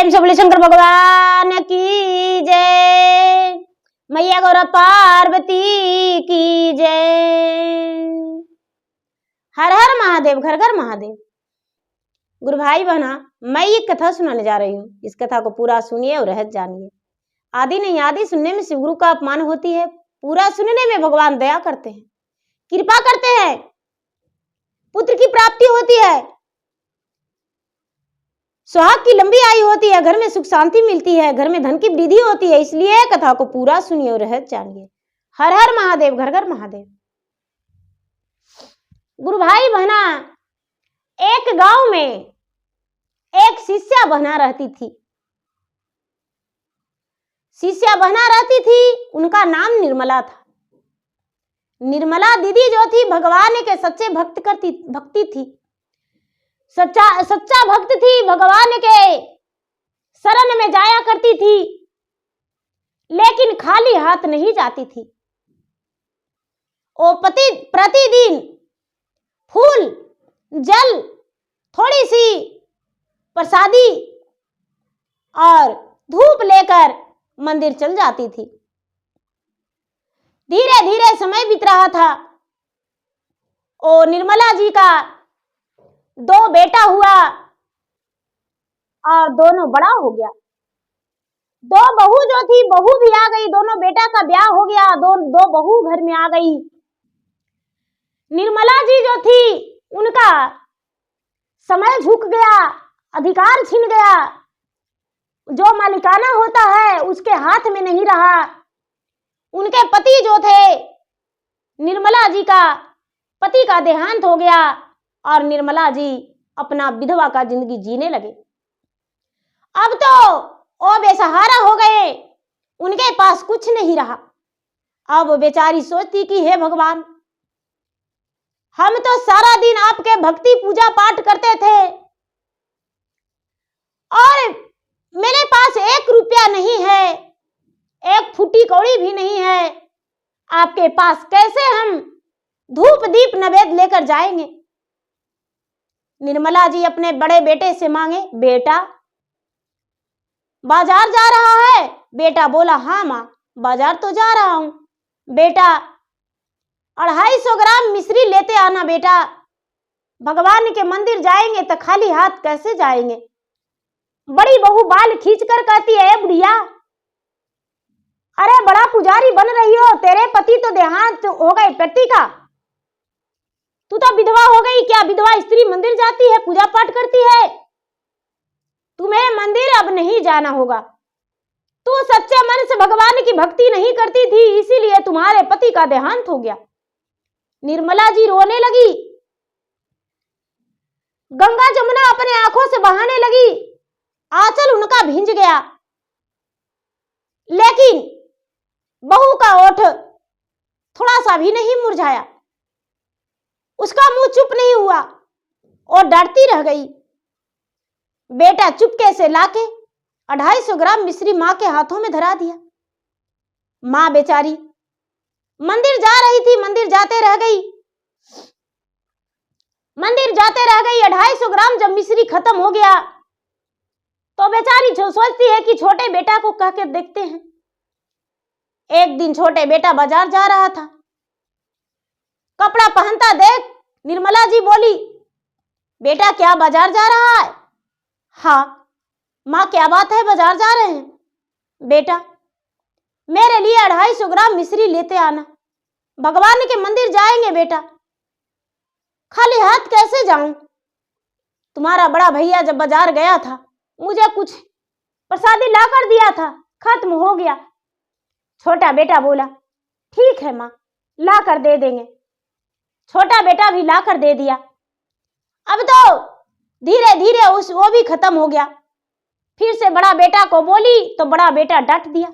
प्रेम से बोले शंकर भगवान की जय, मैया गौरा पार्वती की जय। हर हर महादेव, घर घर महादेव। गुरु भाई बहना, मैं एक कथा सुनाने जा रही हूँ। इस कथा को पूरा सुनिए और रहस्य जानिए। आदि नहीं आदि सुनने में शिव गुरु का अपमान होती है, पूरा सुनने में भगवान दया करते हैं, कृपा करते हैं, पुत्र की प्राप्ति होती है, सुहाग की लंबी आयु होती है, घर में सुख शांति मिलती है, घर में धन की वृद्धि होती है। इसलिए कथा को पूरा सुनिए और रहस्य जानिए। हर हर महादेव, घर घर महादेव। गुरु भाई बहना, एक गांव में एक शिष्या बहना रहती थी। शिष्या बहना रहती थी, उनका नाम निर्मला था। निर्मला दीदी जो थी भगवान के सच्चे भक्ति थी, सच्चा भक्त थी, भगवान के शरण में जाया करती थी, लेकिन खाली हाथ नहीं जाती थी। वो प्रतिदिन फूल, जल, थोड़ी सी प्रसादी और धूप लेकर मंदिर चल जाती थी। धीरे धीरे समय बीत रहा था। ओ निर्मला जी का 2 बेटा हुआ और दोनों बड़ा हो गया। 2 बहू जो थी, बहू भी आ गई, दोनों बेटा का ब्याह हो गया, दो बहू घर में आ गई। निर्मला जी जो थी, उनका समय झुक गया, अधिकार छिन गया, जो मालिकाना होता है उसके हाथ में नहीं रहा। उनके पति जो थे, निर्मला जी का पति का देहांत हो गया और निर्मला जी अपना विधवा का जिंदगी जीने लगे। अब तो वो बेसहारा हो गए, उनके पास कुछ नहीं रहा। अब बेचारी सोचती कि हे भगवान, हम तो सारा दिन आपके भक्ति पूजा पाठ करते थे और मेरे पास 1 रुपया नहीं है, 1 फूटी कौड़ी भी नहीं है। आपके पास कैसे हम धूप दीप नैवेद्य लेकर जाएंगे। निर्मला जी अपने बड़े बेटे से मांगे, बेटा बाजार जा रहा है? बेटा बोला, हाँ माँ, बाजार तो जा रहा हूं। बेटा 250 ग्राम मिश्री लेते आना। बेटा भगवान के मंदिर जाएंगे तो खाली हाथ कैसे जाएंगे। बड़ी बहू बाल खींचकर कहती है, बुढ़िया, अरे बड़ा पुजारी बन रही हो, तेरे पति तो देहांत हो गए पति का, तू तो विधवा हो गई। क्या विधवा स्त्री मंदिर जाती है, पूजा पाठ करती है? तुम्हें मंदिर अब नहीं जाना होगा। तू सच्चे मन से भगवान की भक्ति नहीं करती थी, इसीलिए तुम्हारे पति का देहांत हो गया। निर्मला जी रोने लगी, गंगा जमुना अपने आंखों से बहाने लगी, आंचल उनका भींज गया। लेकिन बहू का ओठ थोड़ा सा भी नहीं मुरझाया, उसका मुंह चुप नहीं हुआ और डरती रह गई। बेटा चुपके से लाके 250 ग्राम मिश्री मां के हाथों में धरा दिया। मां बेचारी मंदिर जा रही थी, मंदिर जाते रह गई। 250 ग्राम जब मिश्री खत्म हो गया तो बेचारी सोचती है कि छोटे बेटा को कह के देखते हैं। एक दिन छोटे बेटा बाजार जा रहा था, कपड़ा पहनता देख निर्मला जी बोली, बेटा क्या बाजार जा रहा है? हाँ माँ, क्या बात है, बाजार जा रहे हैं? बेटा मेरे लिए 250 ग्राम मिश्री लेते आना, भगवान के मंदिर जाएंगे। बेटा खाली हाथ कैसे जाऊं? तुम्हारा बड़ा भैया जब बाजार गया था, मुझे कुछ प्रसादी लाकर दिया था, खत्म हो गया। छोटा बेटा बोला, ठीक है माँ, ला कर दे देंगे। छोटा बेटा भी ला कर दे दिया। अब तो धीरे धीरे वो भी खत्म हो गया। फिर से बड़ा बेटा को बोली तो बड़ा बेटा डांट दिया,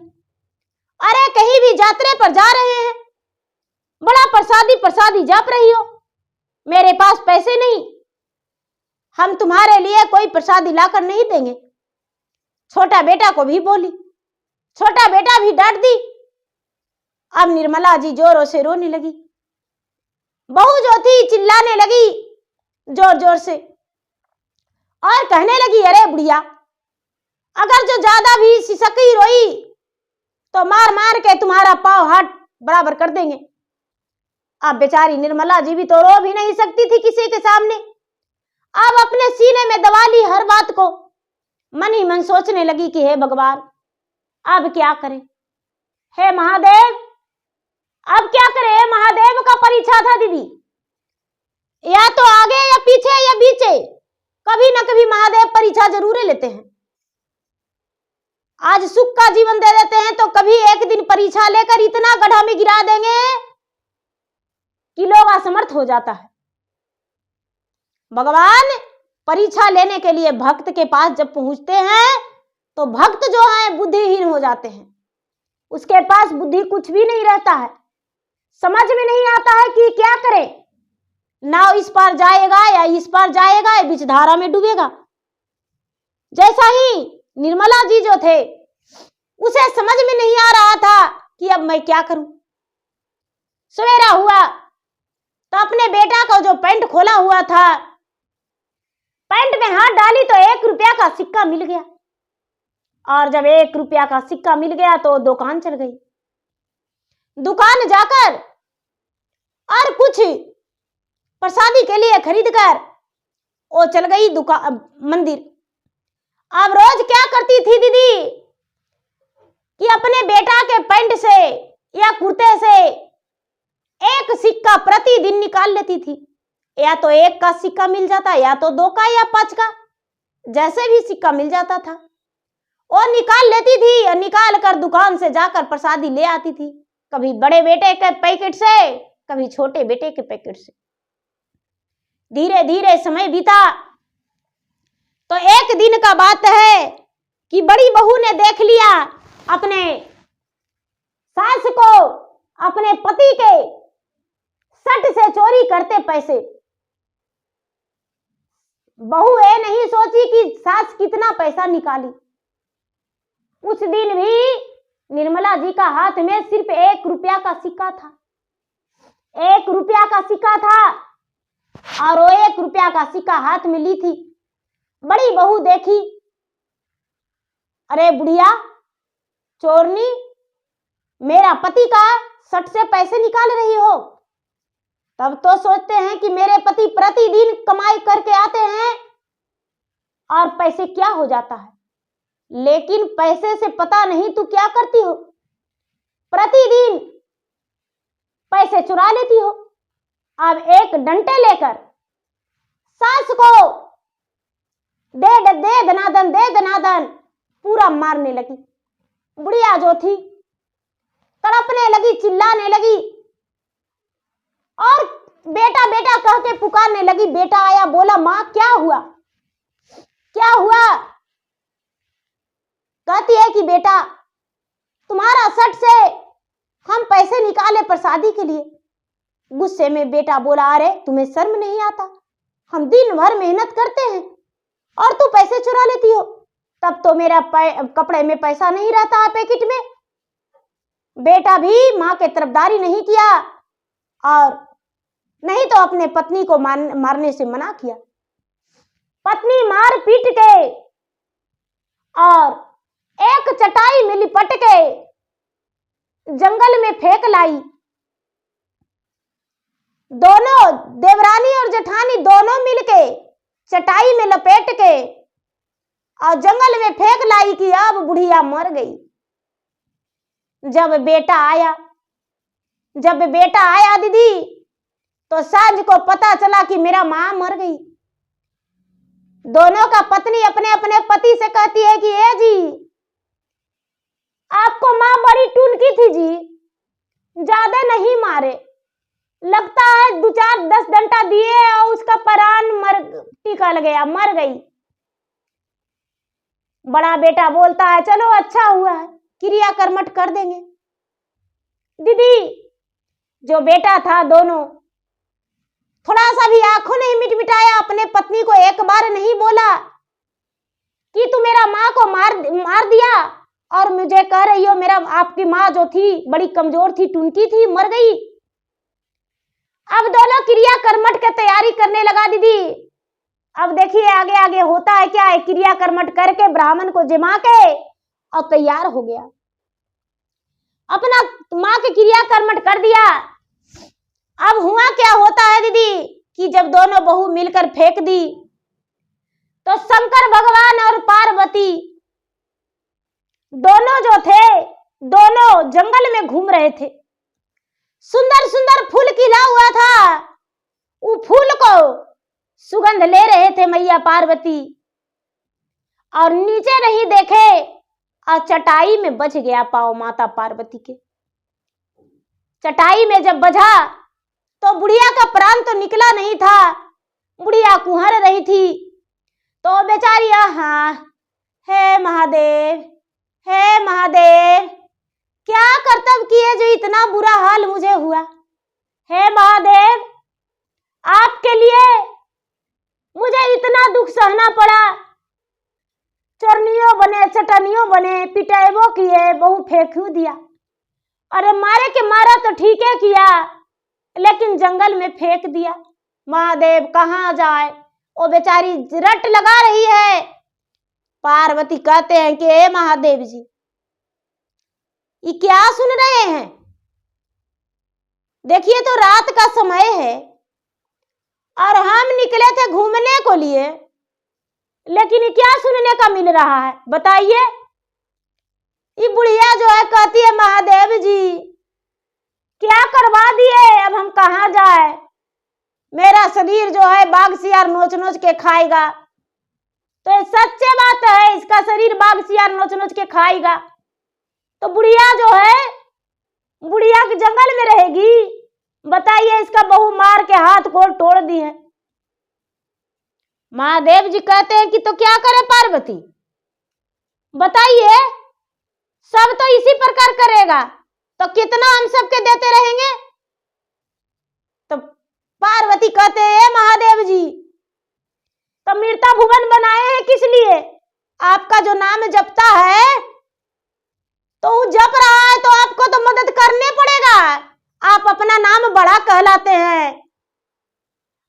अरे कहीं भी यात्रा पर जा रहे हैं, बड़ा प्रसादी जाप रही हो, मेरे पास पैसे नहीं, हम तुम्हारे लिए कोई प्रसादी लाकर नहीं देंगे। छोटा बेटा को भी बोली, छोटा बेटा भी डांट दी। अब निर्मला जी जोरों से रोने लगी। बहू जो थी चिल्लाने लगी जोर जोर से और कहने लगी, अरे बुढ़िया, तो मार मार के तुम्हारा पाँव हाथ बराबर कर देंगे। अब बेचारी निर्मला जी भी तो रो भी नहीं सकती थी किसी के सामने। अब अपने सीने में दबा ली हर बात को, मन ही मन सोचने लगी कि हे भगवान अब क्या करें, हे महादेव अब क्या करें। हे महादेव का परीक्षा था दीदी, या तो आगे या पीछे या बीचे, कभी ना कभी महादेव परीक्षा जरूर लेते हैं। आज सुख का जीवन दे देते हैं तो कभी एक दिन परीक्षा लेकर इतना गड्ढा में गिरा देंगे कि लोग असमर्थ हो जाता है। भगवान परीक्षा लेने के लिए भक्त के पास जब पहुंचते हैं तो भक्त जो है बुद्धिहीन हो जाते हैं, उसके पास बुद्धि कुछ भी नहीं रहता है, समझ में नहीं आता है कि क्या करे। नाव इस पार जाएगा या इस पार जाएगा या बीच धारा में डूबेगा। जैसा ही निर्मला जी जो थे उसे समझ में नहीं आ रहा था कि अब मैं क्या करूं। सवेरा हुआ तो अपने बेटा का जो पैंट खोला हुआ था, पैंट में हाथ डाली तो 1 रुपया का सिक्का मिल गया। और जब 1 रुपया का सिक्का मिल गया तो दुकान चल गई। दुकान जाकर और कुछ प्रसादी के लिए खरीद कर वो चल गई दुकान मंदिर। अब रोज क्या करती थी दीदी कि अपने बेटा के पैंट से या कुर्ते से 1 सिक्का प्रतिदिन निकाल लेती थी। या तो 1 का सिक्का मिल जाता, या तो 2 का या 5 का, जैसे भी सिक्का मिल जाता था वो निकाल लेती थी और निकाल कर दुकान से जाकर प्रसादी ले आती थी, कभी बड़े बेटे के पैकेट से कभी छोटे बेटे के पैकेट से। धीरे धीरे समय बीता तो एक दिन का बात है कि बड़ी बहू ने देख लिया अपने सास को अपने पति के सट से चोरी करते पैसे। बहू ये नहीं सोची कि सास कितना पैसा निकाली। उस दिन भी निर्मला जी का हाथ में सिर्फ 1 रुपया का सिक्का था, 1 रुपया का सिक्का था और वो 1 रुपया का सिक्का हाथ में ली थी। बड़ी बहू देखी, अरे बुढ़िया चोरनी, मेरा पति का सट से पैसे निकाल रही हो। तब तो सोचते हैं कि मेरे पति प्रतिदिन कमाई करके आते हैं और पैसे क्या हो जाता है, लेकिन पैसे से पता नहीं तू क्या करती हो, प्रतिदिन पैसे चुरा लेती हो। अब एक डंडे लेकर सास को दे दनादन पूरा मारने लगी। बुढ़िया जो थी तड़पने लगी, चिल्लाने लगी और बेटा बेटा कह के पुकारने लगी। बेटा आया, बोला माँ क्या हुआ, क्या हुआ। कहती है कि बेटा तुम्हारा सट से हम पैसे निकाले प्रसादी के लिए। गुस्से में बेटा बोला, अरे तुम्हें शर्म नहीं आता, हम दिन भर मेहनत करते हैं और तू पैसे चुरा लेती हो। तब तो मेरा कपड़े में पैसा नहीं रहता है पैकेट में। बेटा भी माँ के तरफदारी नहीं किया और नहीं तो अपने पत्नी को मारने से मना किया। पत्नी मार पीट के और एक चटाई में लिपट के जंगल में फेंक लाई। दोनों देवरानी और जेठानी दोनों मिलके चटाई में लपेट के और जंगल में फेंक लाई कि अब बुढ़िया मर गई। जब बेटा आया दीदी तो सांझ को पता चला कि मेरा मां मर गई। दोनों का पत्नी अपने अपने पति से कहती है कि ए जी आपको मां बड़ी टुनकी थी जी, ज्यादा नहीं मारे, लगता है 2-4-10 डंडा दिए और उसका प्राण निकल गया, मर गई। बड़ा बेटा बोलता है चलो अच्छा हुआ है, क्रिया कर्मठ कर देंगे। दीदी जो बेटा था दोनों थोड़ा सा भी आंखों नहीं मिटमिटाया, अपने पत्नी को एक बार नहीं बोला कि तू मेरा माँ को मार दिया और मुझे कह रही हो मेरा आपकी माँ जो थी बड़ी कमजोर थी, टुनकी थी, मर गई। अब दोनों क्रिया कर्मठ की तैयारी करने लगा दीदी। अब देखिए आगे आगे होता है क्या है, क्रिया कर्मठ करके ब्राह्मण को जमा के और तैयार हो गया। अपना माँ के क्रिया कर्मठ कर दिया। अब हुआ क्या होता है दीदी कि जब दोनों बहू मिलकर फेंक दी तो शंकर भगवान और पार्वती दोनों जो थे दोनों जंगल में घूम रहे थे। सुंदर सुंदर फूल खिला हुआ था, वो फूल को सुगंध ले रहे थे मैया पार्वती, और नीचे नहीं देखे और चटाई में बज गया पाँव माता पार्वती के। चटाई में जब बजा तो बुढ़िया का प्राण तो निकला नहीं था, बुढ़िया कुहर रही थी। तो बेचारी हाँ, हे महादेव, हे महादेव, क्या कर्तव्य किए जो इतना बुरा हाल मुझे हुआ। हे महादेव, आपके लिए मुझे इतना दुख सहना पड़ा। चरनियों बने, चटनियों बने, पिटाइबो किए, बहु फेंकू दिया। अरे मारे के मारा तो ठीक है किया, लेकिन जंगल में फेंक दिया। महादेव कहाँ जाए, वो बेचारी रट लगा रही है। पार्वती कहते हैं कि हे महादेव जी, ये क्या सुन रहे हैं? देखिए तो रात का समय है और हम निकले थे घूमने को लिए, लेकिन ये क्या सुनने का मिल रहा है बताइए। ये बुढ़िया जो है कहती है महादेव जी क्या करवा दिए, अब हम कहाँ जाए, मेरा शरीर जो है बाघ सियार नोच नोच के खाएगा। तो ये सच्चे बात है, इसका शरीर बाघ सियार नोच नोच के खाएगा। तो बुढ़िया जो है बुढ़िया के जंगल में रहेगी, बताइए। इसका बहू मार के हाथ को तोड़ दी है। महादेव जी कहते हैं कि तो क्या करे पार्वती, बताइए, सब तो इसी प्रकार करेगा तो कितना हम सबके देते रहेंगे। तो पार्वती कहते हैं महादेव जी, तो मृता भुवन बनाए हैं किस लिए? आपका जो नाम जपता है तो वो जप रहा है तो आपको तो मदद करने पड़ेगा। आप अपना नाम बड़ा कहलाते हैं,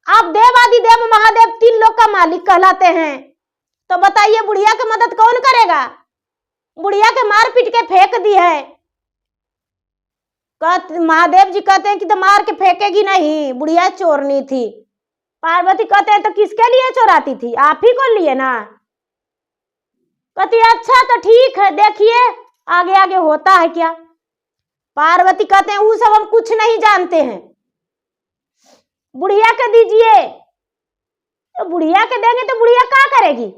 आप देवादिदेव महादेव तीन लोक का मालिक कहलाते हैं। तो बताइए बुढ़िया की मदद कौन करेगा? बुढ़िया के मार पीट के फेंक दी है। महादेव जी कहते हैं कि तो मार के फेंकेगी नहीं, बुढ़िया चोरनी थी। पार्वती कहते हैं तो किसके लिए चोराती थी, आप ही को लिए ना। कहती अच्छा तो ठीक है, देखिए आगे आगे होता है क्या। पार्वती कहते हैं वो सब हम कुछ नहीं जानते हैं, बुढ़िया के दीजिए। तो बुढ़िया के देंगे तो बुढ़िया क्या करेगी?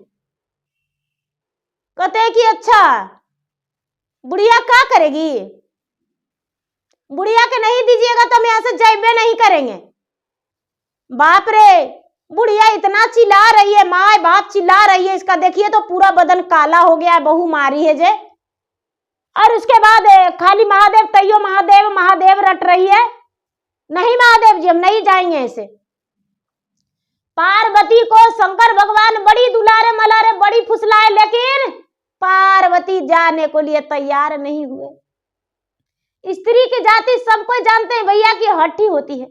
कहते हैं कि अच्छा बुढ़िया क्या करेगी, बुढ़िया के नहीं दीजिएगा तो हम यहां से जाइबे नहीं करेंगे। बाप रे, बुढ़िया इतना चिल्ला रही है, माँ बाप चिल्ला रही है, इसका देखिए तो पूरा बदन काला हो गया है, बहू मारी है जे। और उसके बाद खाली महादेव तैयो महादेव महादेव रट रही है। नहीं महादेव जी हम नहीं जाएंगे ऐसे। पार्वती को शंकर भगवान बड़ी दुलारे मलारे बड़ी फुसलाए, लेकिन पार्वती जाने को लिए तैयार नहीं हुए। स्त्री की जाति सब कोई जानते हैं भैया की हठी होती है,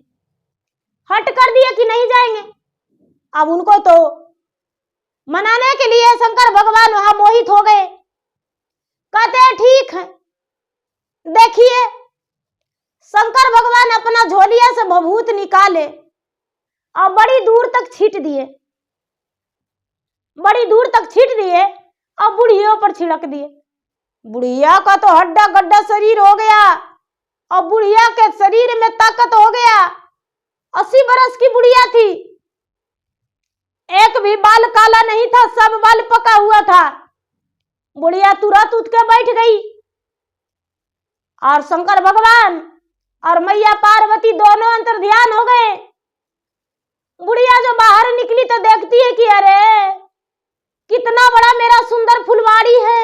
हट कर दिया कि नहीं जाएंगे। अब उनको तो मनाने के लिए शंकर भगवान वहां मोहित हो गए। कहते हैं ठीक है, देखिए शंकर भगवान अपना झोलिया से भभूत निकाले और बड़ी दूर तक छीट दिए, बड़ी दूर तक छीट दिए और बुढ़ियों पर छिड़क दिए। बुढ़िया का तो हड्डा गड्ढा शरीर हो गया और बुढ़िया के शरीर में ताकत हो गया। 80 बरस की बुढ़िया थी, एक भी बाल काला नहीं था, सब बाल पका हुआ था। बुढ़िया तुरंत उठ के बैठ गई और शंकर भगवान और मैया पार्वती दोनों अंतर्ध्यान हो गए। बुढ़िया जो बाहर निकली तो देखती है कि अरे कितना बड़ा मेरा सुंदर फुलवाड़ी है।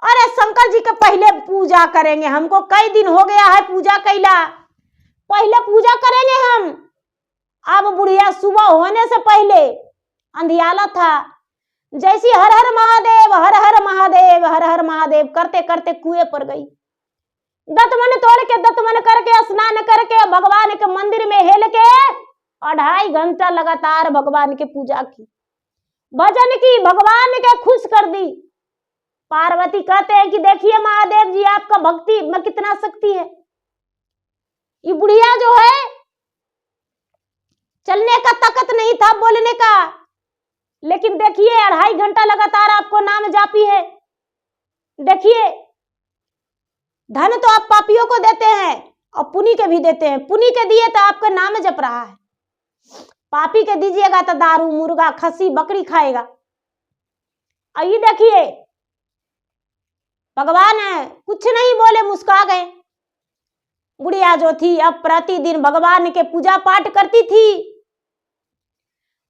अरे शंकर जी के पहले पूजा करेंगे, हमको कई दिन हो गया है पूजा कैला, पहले पूजा करेंगे हम। अब बुढ़िया सुबह होने से पहले अंधियाला था, जैसी हर हर महादेव हर हर महादेव हर हर महादेव करते करते कुएं पर गई। दतमन तोड़ के दतमन करके स्नान करके भगवान के मंदिर में हेल के 2.5 घंटा लगातार भगवान की पूजा की, भजन की, भगवान के खुश कर दी। पार्वती कहते हैं कि देखिए महादेव जी, आपका भक्ति में कितना शक्ति है। ये बुढ़िया जो है, चलने का ताकत नहीं था, बोलने का, लेकिन देखिए 2.5 घंटा लगातार आपको नाम जापी है। देखिए, धन तो आप पापियों को देते हैं और पुण्य के भी देते हैं। पुण्य के दिए तो आपका नाम जप रहा है, पापी के दीजिएगा तो दारू, मुर्गा, खस्सी, बकरी खाएगा। आइए देखिए, भगवान है कुछ नहीं बोले, मुस्कुरा गए। बुढ़िया जो थी अब प्रतिदिन भगवान के पूजा पाठ करती थी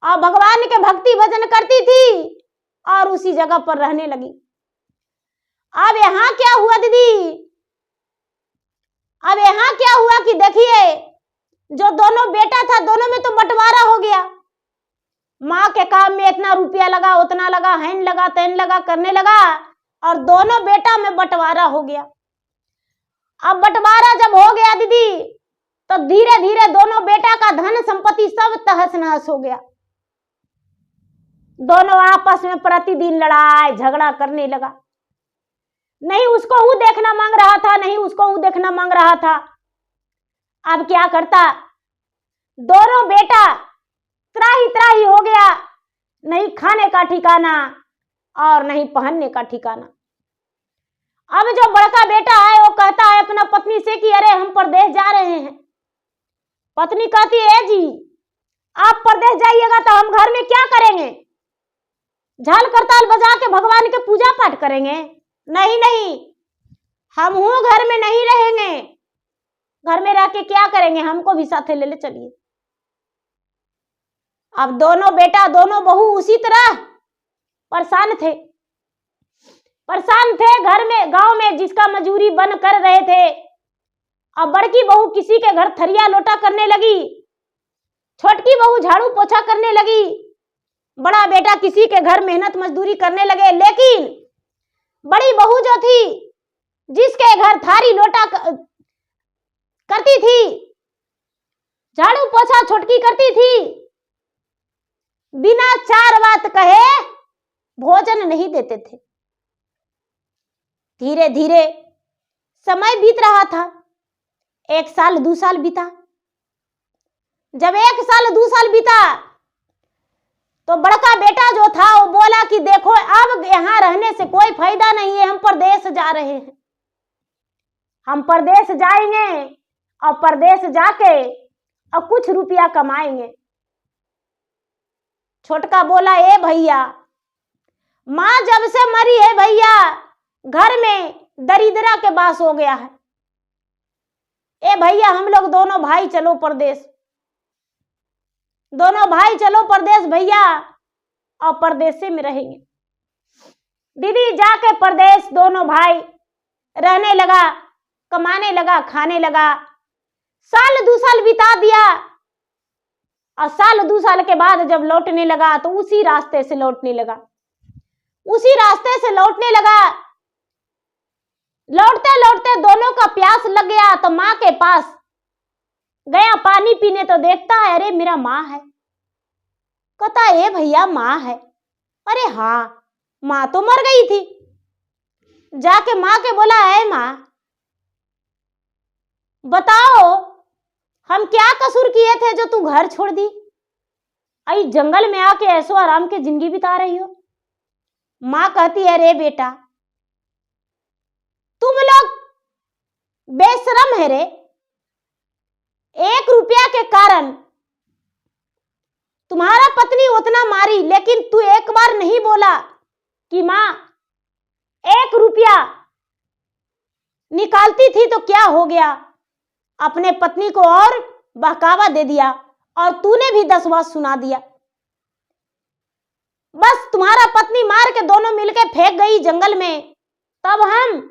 और भगवान के भक्ति भजन करती थी और उसी जगह पर रहने लगी। अब यहाँ क्या हुआ दीदी, अब यहाँ क्या हुआ कि देखिए, जो दोनों बेटा था, दोनों में तो बंटवारा हो गया। माँ के काम में इतना रुपया लगा, उतना लगा, हैन लगा, तैन लगा, करने लगा और दोनों बेटा में बंटवारा हो गया। अब बंटवारा जब हो गया दीदी, तो धीरे धीरे दोनों बेटा का धन संपत्ति सब तहस नहस हो गया। दोनों आपस में प्रतिदिन लड़ाई झगड़ा करने लगा। नहीं उसको वो देखना मांग रहा था, नहीं उसको वो देखना मांग रहा था। अब क्या करता, दोनों बेटा त्राही त्राही हो गया, नहीं खाने का ठिकाना और नहीं पहनने का ठिकाना। अब जो बड़का बेटा है वो कहता है अपना पत्नी से कि अरे हम परदेश जा रहे हैं। पत्नी कहती है जी आप परदेश जाइएगा तो हम घर में क्या करेंगे, झाल करताल बजा के भगवान के पूजा पाठ करेंगे? नहीं नहीं, हम हूं घर में नहीं रहेंगे, घर में रह के क्या करेंगे, हमको भी साथे ले ले चलिए। अब दोनों बेटा दोनों बहू उसी तरह परेशान थे, घर में गांव में जिसका मजूरी बन कर रहे थे। अब बड़की बहू किसी के घर थरिया लोटा करने लगी, छोटकी बहू झाड़ू पोछा करने लगी, बड़ा बेटा किसी के घर मेहनत मजदूरी करने लगे। लेकिन बड़ी बहू जो थी, जिसके घर थारी लोटा करती थी, झाड़ू पोछा छोटकी करती थी, बिना 4 बात कहे भोजन नहीं देते थे। धीरे धीरे समय बीत रहा था, 1 साल 2 साल बीता। जब 1 साल 2 साल बीता तो बड़का बेटा जो था वो बोला कि देखो अब यहाँ रहने से कोई फायदा नहीं है, हम परदेश जा रहे हैं, हम परदेश जाएंगे और परदेश जाके और कुछ रुपया कमाएंगे। छोटका बोला ए भैया, माँ जब से मरी है भैया घर में दरिद्रा के बास हो गया है। ए भैया हम लोग दोनों भाई चलो परदेश, दोनों भाई चलो परदेश भैया, और परदेश में रहेंगे। दीदी जाके परदेश दोनों भाई रहने लगा, कमाने लगा, खाने लगा। साल 2 साल बिता दिया और साल 2 साल के बाद जब लौटने लगा तो उसी रास्ते से लौटने लगा, उसी रास्ते से लौटने लगा। लौटते लौटते दोनों का प्यास लग गया तो माँ के पास गया पानी पीने, तो देखता है अरे मेरा माँ है। कहता ए भैया माँ है? अरे हाँ माँ तो मर गई थी। जाके माँ के बोला है माँ बताओ हम क्या कसूर किए थे जो तू घर छोड़ दी, आई जंगल में आके ऐसो आराम के जिंदगी बिता रही हो। माँ कहती है अरे बेटा तुम लोग बेशरम है रे, 1 रुपया के कारण तुम्हारा पत्नी उतना मारी, लेकिन तू एक बार नहीं बोला कि माँ 1 रुपया निकालती थी तो क्या हो गया, अपने पत्नी को और बहकावा दे दिया और तूने भी 10 बात सुना दिया। बस तुम्हारा पत्नी मार के दोनों मिलके फेंक गई जंगल में, तब हम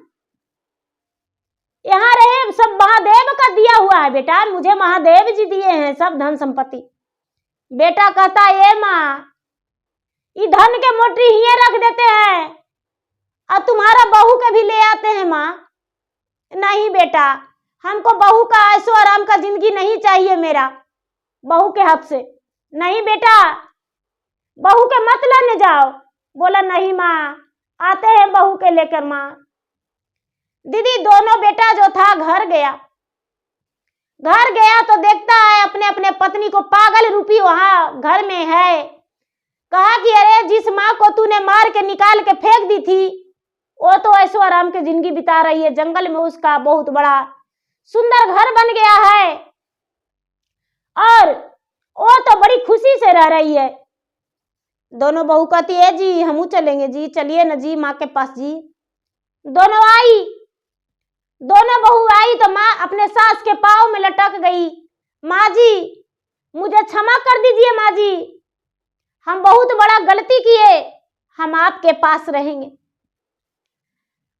यहाँ रहे। सब महादेव का दिया हुआ है बेटा, मुझे महादेव जी दिए हैं सब धन संपत्ति। बेटा कहता ये माँ ये धन के मोटरी ही रख देते हैं और तुम्हारा बहू के भी ले आते हैं माँ। नहीं बेटा हमको बहू का ऐशो आराम का जिंदगी नहीं चाहिए मेरा बहू के हाथ से। नहीं बेटा बहू के मत लेने जाओ। बोला नहीं माँ आते हैं बहू के लेकर माँ। दीदी दोनों बेटा जो था घर गया तो देखता है अपने अपने पत्नी को पागल रूपी वहां घर में है। कहा कि अरे जिस माँ को तूने मार के निकाल के फेंक दी थी वो तो ऐशो आराम की जिंदगी बिता रही है, जंगल में उसका बहुत बड़ा सुंदर घर बन गया है और वो तो बड़ी खुशी से रह रही है। दोनों बहू कहती है जी हम चलेंगे जी, चलिए न जी माँ के पास जी। दोनों बहू आई तो माँ अपने सास के पाँव में लटक गई। माँ जी मुझे क्षमा कर दीजिए माँ जी, हम बहुत बड़ा गलती किए, हम आपके पास रहेंगे।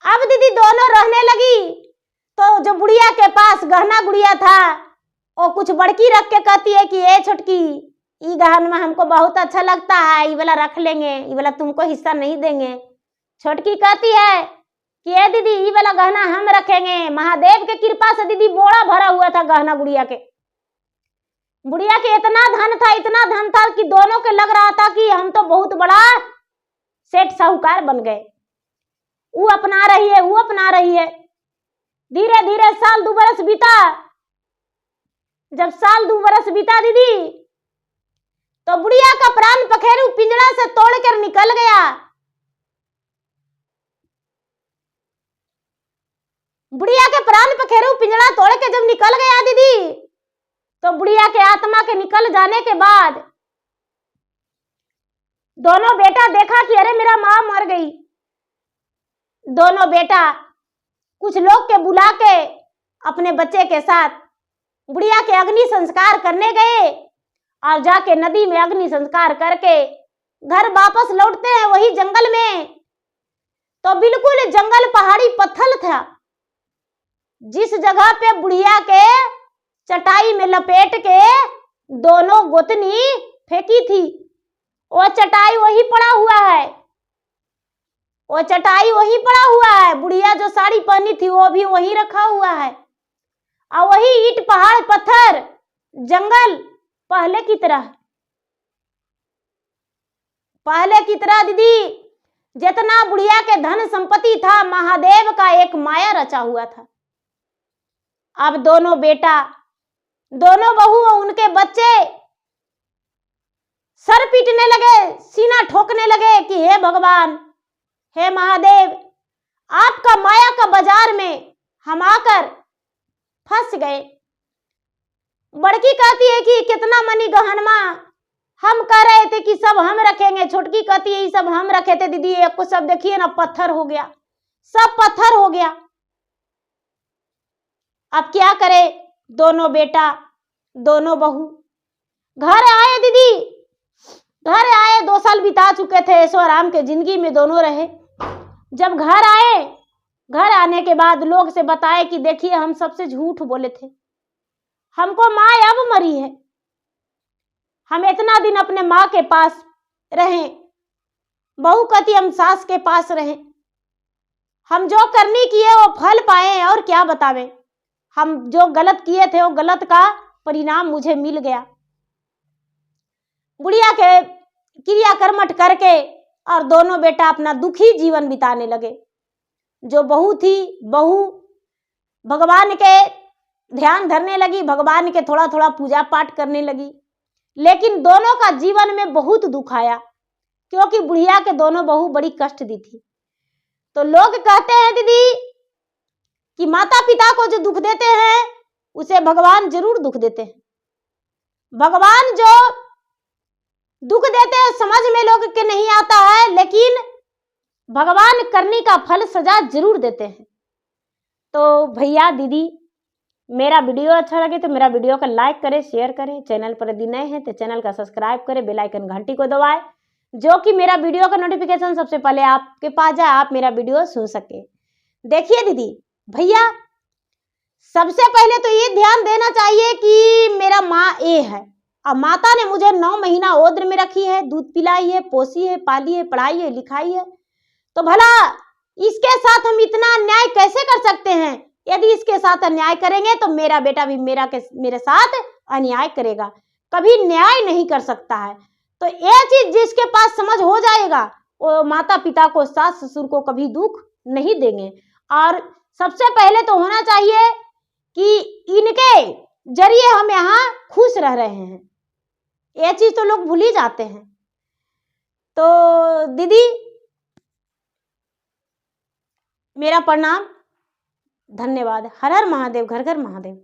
अब दीदी दोनों रहने लगी तो जो बुढ़िया के पास गहना गुड़िया था वो कुछ बड़की रख के कहती है कि ए छोटकी ई गहना हमको बहुत अच्छा लगता है, ये वाला रख लेंगे, ये वाला तुमको हिस्सा नहीं देंगे। छोटकी कहती है कि ए दीदी ये वाला गहना हम रखेंगे। महादेव के कृपा से दीदी बोरा भरा हुआ था गहना गुड़िया के इतना धन था कि दोनों के लग रहा था कि हम तो बहुत बड़ा सेठ साहूकार बन गए। वो अपना रही है। धीरे धीरे साल 2 बरस बीता। जब साल 2 बरस बीता दीदी तो बुढ़िया का प्राण पखेरु पिंजरा से तोड़कर निकल गया। बुढ़िया के प्राण पखेरु पिंजरा तोड़ के जब निकल गया दीदी तो बुढ़िया के आत्मा के निकल जाने के बाद दोनों बेटा देखा कि अरे मेरा माँ मर गई। दोनों बेटा कुछ लोग के बुला के अपने बच्चे के साथ बुढ़िया के अग्नि संस्कार करने गए और जाके नदी में अग्नि संस्कार करके घर वापस लौटते हैं वही जंगल में। तो बिल्कुल जंगल पहाड़ी पत्थर था। जिस जगह पे बुढ़िया के चटाई में लपेट के दोनों गोतनी फेंकी थी वो चटाई वही पड़ा हुआ है। बुढ़िया जो साड़ी पहनी थी वो भी वही रखा हुआ है और वही ईंट पहाड़ पत्थर जंगल पहले की तरह दीदी जितना बुढ़िया के धन संपत्ति था महादेव का एक माया रचा हुआ था। अब दोनों बहू और उनके बच्चे सर पीटने लगे, सीना ठोकने लगे कि हे भगवान, हे महादेव, आपका माया का बाजार में हम आकर फंस गए। बड़की कहती है कि कितना मनी गहनमा हम कह रहे थे कि सब हम रखेंगे। छोटकी कहती है ये सब हम रखे थे दीदी, एक को सब देखिए ना पत्थर हो गया, सब पत्थर हो गया। अब क्या करे दोनों बेटा दोनों बहू। घर आए दीदी, 2 साल बिता चुके थे ऐशो आराम के जिंदगी में दोनों रहे। जब घर आने के बाद लोग से बताए कि देखिए हम सबसे झूठ बोले थे, हमको माँ अब मरी है, हम इतना दिन अपने माँ के पास रहे। बहू कहती हम सास के पास रहे, हम जो करनी किए वो फल पाए और क्या बतावें। हम जो गलत किए थे वो गलत का परिणाम मुझे मिल गया। बुढ़िया के क्रिया कर्मठ करके और दोनों बेटा अपना दुखी जीवन बिताने लगे। जो बहू थी, बहू भगवान के ध्यान धरने लगी, भगवान के थोड़ा थोड़ा पूजा पाठ करने लगी, लेकिन दोनों का जीवन में बहुत दुख आया क्योंकि बुढ़िया के दोनों बहू बड़ी कष्ट दी थी। तो लोग कहते हैं दीदी कि माता पिता को जो दुख देते हैं उसे भगवान जरूर दुख देते हैं। भगवान जो दुख देते हैं समझ में लोग के नहीं आता है, लेकिन भगवान करने का फल सजा जरूर देते हैं। तो भैया दीदी, मेरा वीडियो अच्छा लगे तो मेरा वीडियो को लाइक करें, शेयर करें। चैनल पर यदि नए हैं तो चैनल का सब्सक्राइब करें, बेल आइकन घंटी को दबाएं, जो कि मेरा वीडियो का नोटिफिकेशन सबसे पहले आपके पास जाए, आप मेरा वीडियो सुन सके। देखिए दीदी भैया, सबसे पहले तो ये ध्यान देना चाहिए कि मेरा माँ ये है और माता ने मुझे 9 महीना ओद्र में रखी है, दूध पिलाई है, पोसी है, पाली है, पढ़ाई है, लिखाई है। तो भला इसके साथ हम इतना अन्याय कैसे कर सकते हैं? यदि इसके साथ अन्याय करेंगे तो मेरा बेटा भी मेरे साथ अन्याय करेगा, कभी न्याय नहीं कर सकता है। तो ये चीज जिसके पास समझ हो जाएगा माता पिता को, सास ससुर को कभी दुख नहीं देंगे। और सबसे पहले तो होना चाहिए कि इनके जरिए हम यहाँ खुश रह रहे हैं, ये चीज तो लोग भूल ही जाते हैं। तो दीदी मेरा प्रणाम, धन्यवाद। हर हर महादेव, घर घर महादेव।